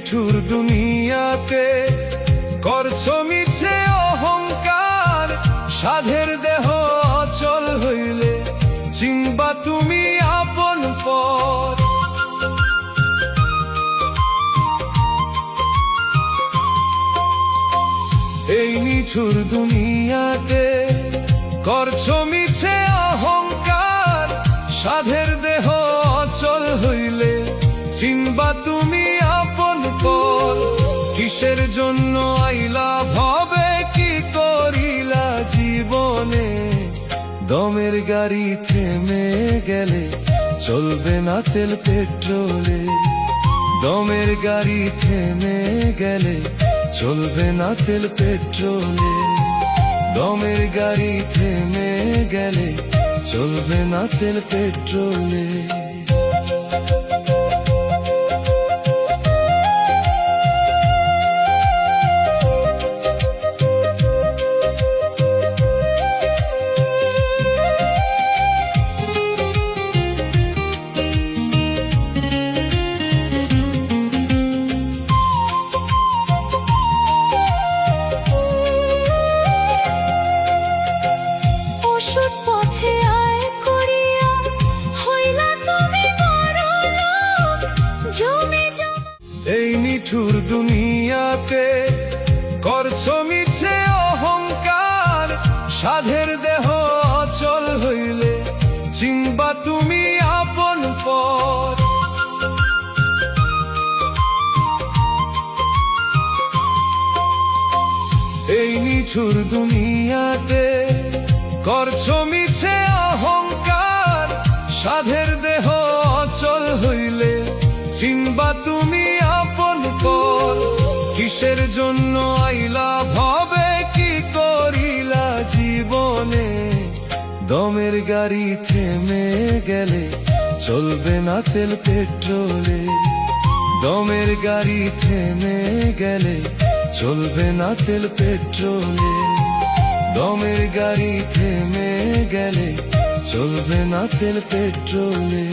নিঠুর দুনিয়াতে করছো মিছে অহংকার, সাধের দেহ অচল হইলে চিনবা তুমি আপন পর। এই নিঠুর দুনিয়াতে করছো মিছে অহংকার, সাধের দেহ অচল হইলে চিনবা তুমি আপন পর। কিসের জন্য আইলা ভবে, কি করিলা জীবনে, দমের গাড়ি থেমে গেলে চলবে না তেল পেট্রোলে। দমের গাড়ি থেমে গেলে চলবে না তেল পেট্রোলে। দমের গাড়ি থেমে গেলে চলবে না তেল পেট্রোলে। এই নিঠুর দুনিয়াতে করছো মিছে অহংকার, সাধের দেহ অচল হইলে চিনবা তুমি আপন পর। এই নিঠুর দুনিয়াতে করছো মিছে অহংকার, সাধের দেহ অচল হইলে চিনবা তুমি আপন পর। কিসের জন্য আইলা ভবে, কি করিলা জীবনে, দমের গাড়ি থেমে গেলে চলবে না তেল পেট্রোলে। দমের গাড়ি থেমে গেলে চলবে না তেল পেট্রোলে। দমের গাড়ি থেমে গেলে চলবে না তেল পেট্রোলে।